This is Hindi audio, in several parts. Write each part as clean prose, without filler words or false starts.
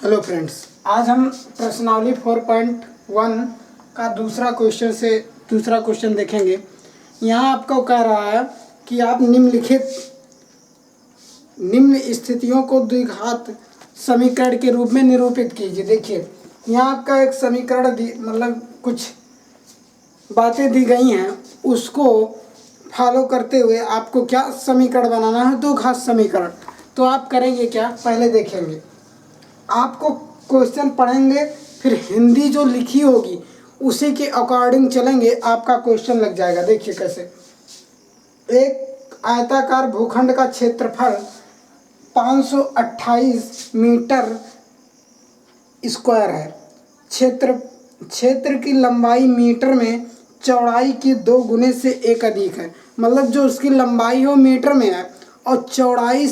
हेलो फ्रेंड्स, आज हम प्रश्नावली 4.1 का दूसरा क्वेश्चन देखेंगे। यहाँ आपको कह रहा है कि आप निम्न स्थितियों को द्विघात समीकरण के रूप में निरूपित कीजिए। देखिए, यहाँ आपका एक समीकरण मतलब कुछ बातें दी गई हैं, उसको फॉलो करते हुए आपको क्या समीकरण बनाना है, द्विघात समीकरण। तो आप करेंगे क्या, पहले देखेंगे, आपको क्वेश्चन पढ़ेंगे, फिर हिंदी जो लिखी होगी उसी के अकॉर्डिंग चलेंगे, आपका क्वेश्चन लग जाएगा। देखिए कैसे, एक आयताकार भूखंड का क्षेत्रफल 528 मीटर स्क्वायर है। क्षेत्र की लंबाई मीटर में चौड़ाई के 2 गुने से 1 अधिक है। मतलब जो उसकी लंबाई हो मीटर में है और चौड़ाई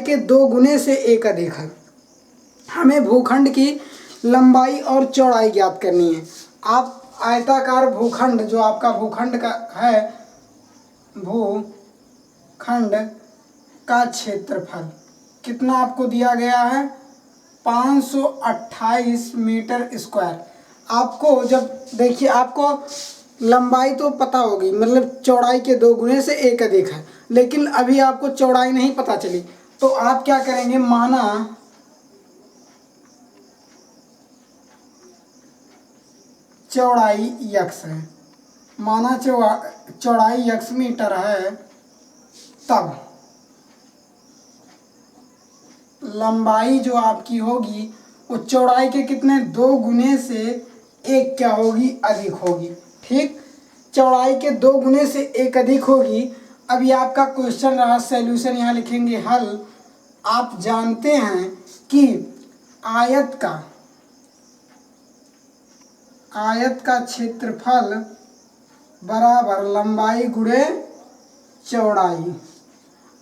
के 2 गुने से 1 अधिक है। हमें भूखंड की लंबाई और चौड़ाई ज्ञात करनी है। आप आयताकार भूखंड, जो आपका भूखंड का है, भूखंड का क्षेत्रफल कितना आपको दिया गया है, 528 मीटर स्क्वायर। आपको जब देखिए, आपको लंबाई तो पता होगी, मतलब चौड़ाई के 2 गुने से 1 अधिक है, लेकिन अभी आपको चौड़ाई नहीं पता चली, तो आप क्या करेंगे, माना चौड़ाई x है, माना चौड़ाई x मीटर है, तब लंबाई जो आपकी होगी वो चौड़ाई के कितने 2 गुने से 1 क्या होगी, अधिक होगी। ठीक, चौड़ाई के 2 गुने से 1 अधिक होगी। अब ये आपका क्वेश्चन रहा, सॉल्यूशन यहाँ लिखेंगे हल। आप जानते हैं कि आयत का क्षेत्रफल बराबर लंबाई गुणे चौड़ाई।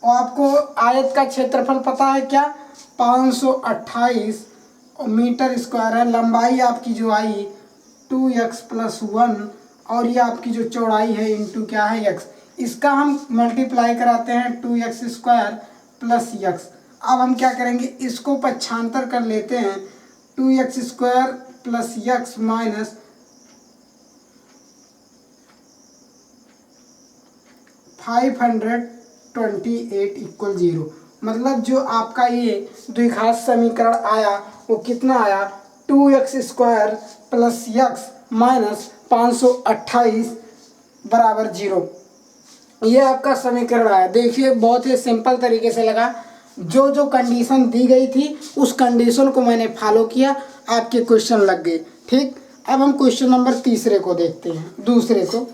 और आपको आयत का क्षेत्रफल पता है क्या, 528 मीटर स्क्वायर है। लंबाई आपकी जो आई 2x + 1, और ये आपकी जो चौड़ाई है इंटू क्या है, x। इसका हम मल्टीप्लाई कराते हैं 2x² + x। अब हम क्या करेंगे, इसको पक्षांतर कर लेते हैं, 2x² + x माइनस 528 = 0। मतलब जो आपका ये द्विघात समीकरण आया वो कितना आया, 2x² + x माइनस 528 = 0। ये आपका समीकरण आया। देखिए, बहुत ही सिंपल तरीके से लगा। जो कंडीशन दी गई थी उस कंडीशन को मैंने फॉलो किया, आपके क्वेश्चन लग गए। ठीक, अब हम क्वेश्चन नंबर तीसरे को देखते हैं, दूसरे को।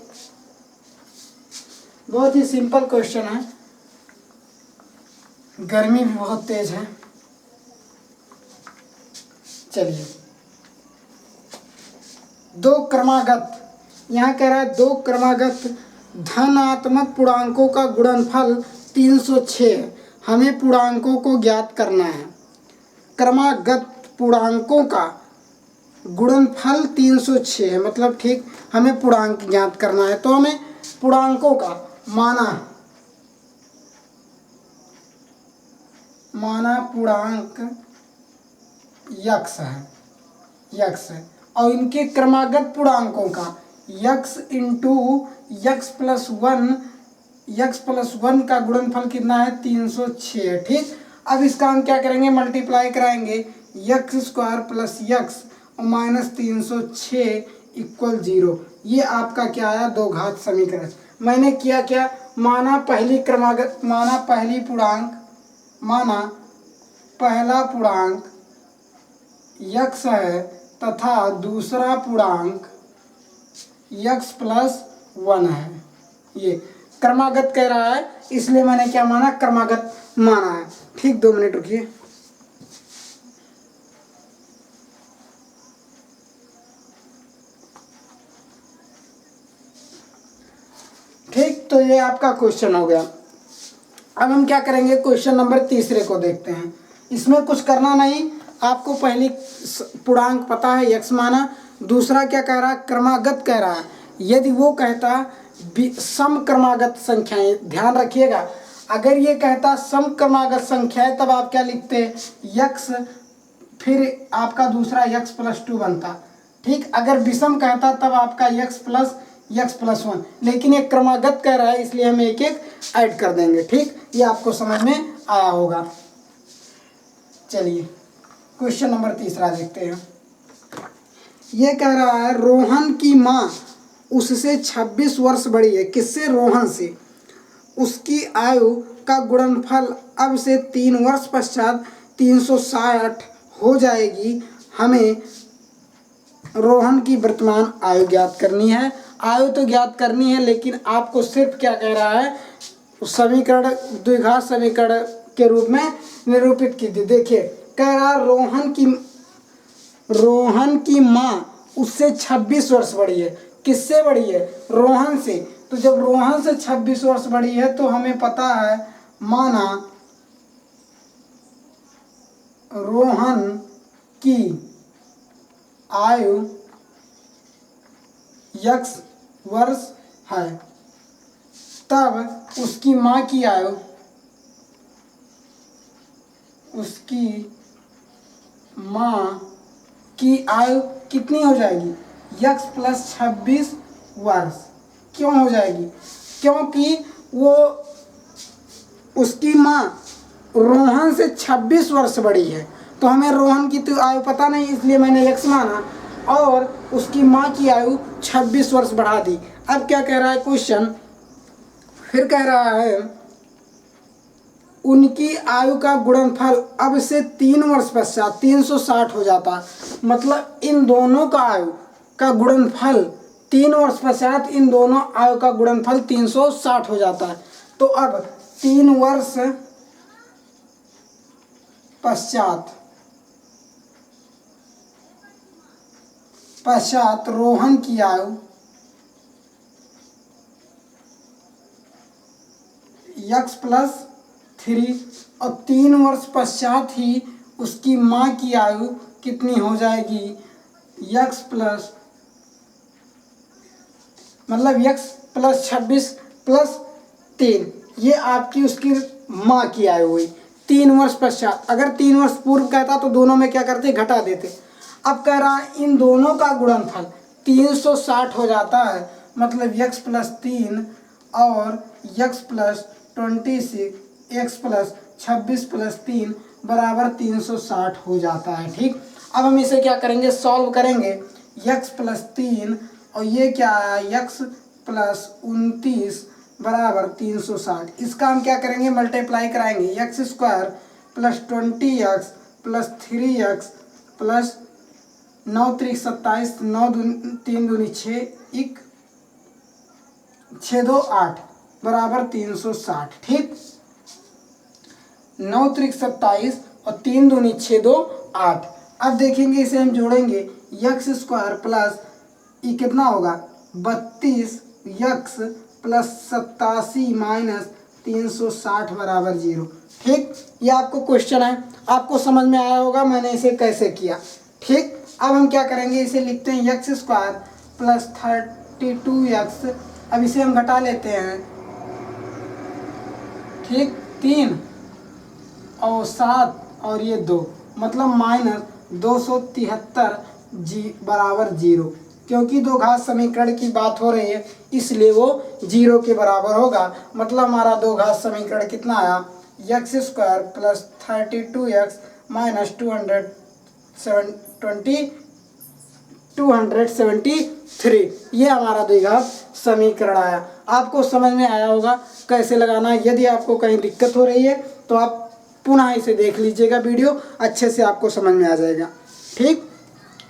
बहुत ही सिंपल क्वेश्चन है, गर्मी भी बहुत तेज है। चलिए, 2 क्रमागत, यहाँ कह रहा है 2 क्रमागत धनात्मक पूर्णांकों का गुणनफल 306 है। हमें पूर्णांकों को ज्ञात करना है। क्रमागत पूर्णांकों का गुणनफल 306 है, मतलब ठीक, हमें पूर्णांक ज्ञात करना है। तो हमें पूर्णांकों का माना पूर्णांक x है, और इनके क्रमागत पूर्णांकों का x × x + 1 का गुणनफल कितना है, 306 है। ठीक, अब इसका हम क्या करेंगे, मल्टीप्लाई कराएंगे, x² + x माइनस 306 = 0। ये आपका क्या आया, दो घात समीकरण। मैंने किया क्या, माना पहला पूर्णांक x है तथा दूसरा पूर्णांक x + 1 है। ये क्रमागत कह रहा है, इसलिए मैंने क्या माना, क्रमागत माना है। ठीक, 2 मिनट रुकिए। ठीक, तो ये आपका क्वेश्चन हो गया। अब हम क्या करेंगे, क्वेश्चन नंबर तीसरे को देखते हैं। इसमें कुछ करना नहीं, आपको पहली पूर्णांक पता है, x माना। दूसरा क्या कह रहा है, क्रमागत कह रहा है। यदि वो कहता समक्रमागत संख्याएं, ध्यान रखिएगा, अगर ये कहता समक्रमागत संख्याएं, तब आप क्या लिखते, x फिर आपका दूसरा x प्लस 2 बनता। ठीक, अगर विषम कहता तब आपका x प्लस 1, लेकिन एक क्रमागत कह रहा है इसलिए हम एक एक ऐड कर देंगे। ठीक, ये आपको समझ में आया होगा। चलिए क्वेश्चन नंबर तीसरा देखते हैं। ये कह रहा है रोहन की माँ उससे 26 वर्ष बड़ी है। किससे? रोहन से। उसकी आयु का गुणनफल अब से 3 वर्ष पश्चात 360 हो जाएगी। हमें रोहन की वर्तमान आयु ज्ञात करनी है। आयु तो ज्ञात करनी है, लेकिन आपको सिर्फ क्या कह रहा है, समीकरण द्विघात समीकरण के रूप में निरूपित कीजिए। देखिए कह रहा है रोहन की माँ उससे 26 वर्ष बड़ी है। किससे बड़ी है? रोहन से। तो जब रोहन से 26 वर्ष बड़ी है तो हमें पता है, माना रोहन की आयु x वर्ष है, तब उसकी माँ की आयु कितनी हो जाएगी? x प्लस 26 वर्ष। क्यों हो जाएगी? क्योंकि वो उसकी माँ रोहन से 26 वर्ष बड़ी है, तो हमें रोहन की तो आयु पता नहीं, इसलिए मैंने x माना और उसकी माँ की आयु 26 वर्ष बढ़ा दी। अब क्या कह रहा है क्वेश्चन, फिर कह रहा है उनकी आयु का गुणनफल अब से 3 वर्ष पश्चात 360 हो जाता। मतलब इन दोनों का आयु का गुणनफल 3 वर्ष पश्चात इन दोनों आयु का गुणनफल 360 हो जाता है। तो अब 3 वर्ष पश्चात रोहन की आयु x प्लस 3 और 3 वर्ष पश्चात ही उसकी माँ की आयु कितनी हो जाएगी? x प्लस मतलब x प्लस 26 प्लस 3, ये आपकी उसकी माँ की आयु हुई 3 वर्ष पश्चात। अगर 3 वर्ष पूर्व कहता तो दोनों में क्या करते? घटा देते। अब कह रहा है इन दोनों का गुणनफल 360 हो जाता है। मतलब x प्लस 3 और x plus 26, x plus 26 plus 3 बराबर 360 हो जाता है। ठीक, अब हम इसे क्या करेंगे? सॉल्व करेंगे। x प्लस 3 और ये क्या है? x प्लस 29 बराबर 360। इसका हम क्या करेंगे? मल्टीप्लाई कराएंगे। x square plus 20x plus 3x plus 9 त्रिक 27, 9 3 दूनी 6, 6 2 8 बराबर 360। ठीक, 9 त्रिक 27 और 3 दूनी 6 2 8। अब देखेंगे इसे हम जोड़ेंगे, x स्क्वायर प्लस ये कितना होगा? 32x प्लस 87 माइनस 360 बराबर 0। ठीक, ये आपको क्वेश्चन है, आपको समझ में आया होगा मैंने इसे कैसे किया। ठीक, अब हम क्या करेंगे? इसे लिखते हैं x स्क्वायर प्लस 32x। अब इसे हम घटा लेते हैं। ठीक, 3 और 7 और ये 2, मतलब माइनस 273 जी बराबर 0। क्योंकि दो घात समीकरण की बात हो रही है इसलिए वो 0 के बराबर होगा। मतलब हमारा दो घात समीकरण कितना आया? x square plus 32x minus 273, ये हमारा द्विघात समीकरण आया। आपको समझ में आया होगा कैसे लगाना है। यदि आपको कहीं दिक्कत हो रही है तो आप पुनः इसे देख लीजिएगा, वीडियो अच्छे से आपको समझ में आ जाएगा। ठीक,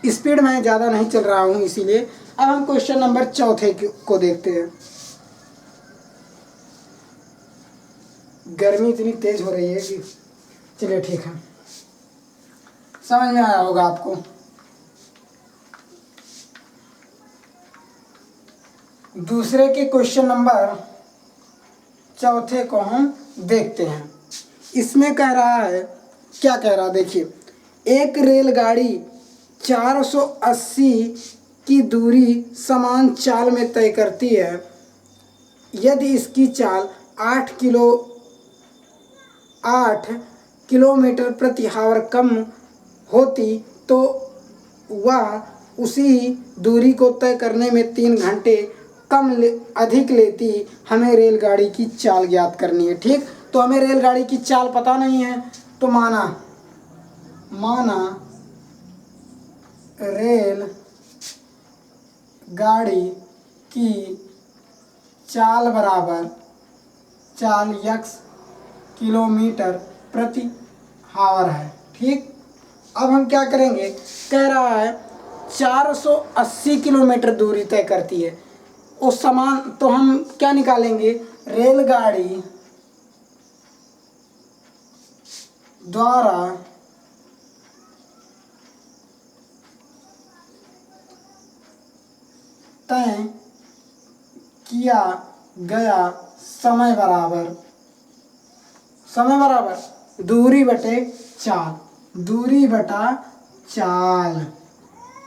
स्पीड में ज़्यादा नहीं चल रहा हूँ इसीलिए। अब हम क्वेश्चन नंबर 4 को देखते हैं। गर्मी इतनी तेज हो रही है कि चलिए ठीक है, समझ में आया होगा आपको। दूसरे के क्वेश्चन नंबर 4 को हम देखते हैं। इसमें कह रहा है, क्या कह रहा है देखिए, एक रेलगाड़ी 480 की दूरी समान चाल में तय करती है। यदि इसकी चाल 8 किलोमीटर प्रति आवर कम होती तो वह उसी दूरी को तय करने में 3 घंटे अधिक लेती। हमें रेलगाड़ी की चाल ज्ञात करनी है। ठीक, तो हमें रेलगाड़ी की चाल पता नहीं है, तो माना रेल गाड़ी की चाल बराबर चाल यक्स किलोमीटर प्रति आवर है। ठीक, अब हम क्या करेंगे, कह रहा है 480 किलोमीटर दूरी तय करती है उस समान, तो हम क्या निकालेंगे, रेलगाड़ी द्वारा तय किया गया समय बराबर दूरी बटे चाल।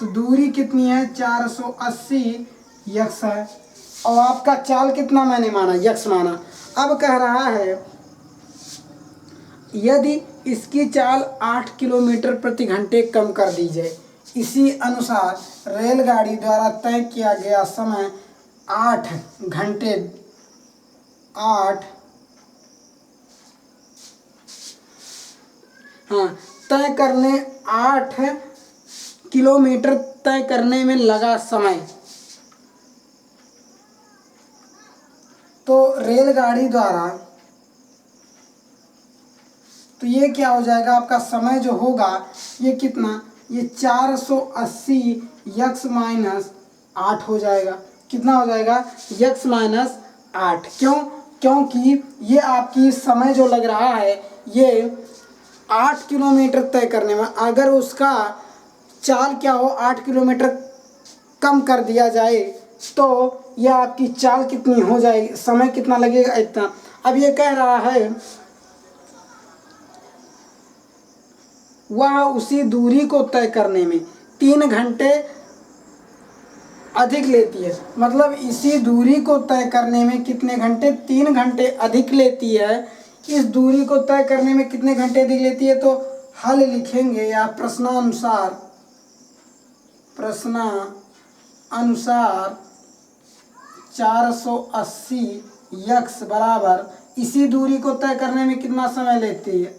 तो दूरी कितनी है, 480 यक्स है, और आपका चाल कितना मैंने माना, यक्स माना। अब कह रहा है यदि इसकी चाल 8 किलोमीटर प्रति घंटे कम कर दी जाए, इसी अनुसार रेलगाड़ी द्वारा तय किया गया समय 8 किलोमीटर तय करने में लगा समय। तो रेलगाड़ी द्वारा, तो ये क्या हो जाएगा, आपका समय जो होगा ये कितना, ये 480 यक्स माइनस 8 हो जाएगा। कितना हो जाएगा, यक्स माइनस 8। क्यों, क्योंकि ये आपकी समय जो लग रहा है ये 8 किलोमीटर तय करने में, अगर उसका चाल क्या हो 8 किलोमीटर कम कर दिया जाए तो यह आपकी चाल कितनी हो जाएगी, समय कितना लगेगा, इतना। अब ये कह रहा है वह उसी दूरी को तय करने में 3 घंटे अधिक लेती है। मतलब इसी दूरी को तय करने में कितने घंटे, 3 घंटे अधिक लेती है। इस दूरी को तय करने में कितने घंटे अधिक लेती है, तो हल लिखेंगे या प्रश्नानुसार 480 यक्स बराबर इसी दूरी को तय करने में कितना समय लेती है,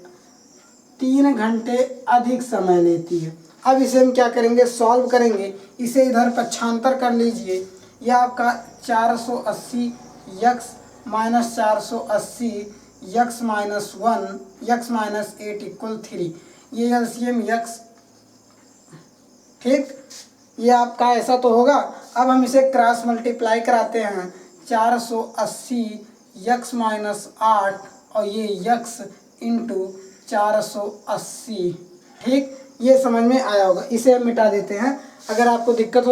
3 घंटे अधिक समय लेती है। अब इसे हम क्या करेंगे, सॉल्व करेंगे। इसे इधर पक्षांतर कर लीजिए। यह आपका 480 x minus 480 x minus 1 x minus 8 equal 3। ये एलसीएम यक्स, ठीक, ये आपका ऐसा तो होगा। अब हम इसे क्रॉस मल्टीप्लाई कराते हैं, 480 यक्स माइनस 8 और ये यक्स इंटू 480। ठीक, ये समझ में आया होगा। इसे हम मिटा देते हैं। अगर आपको दिक्कत हो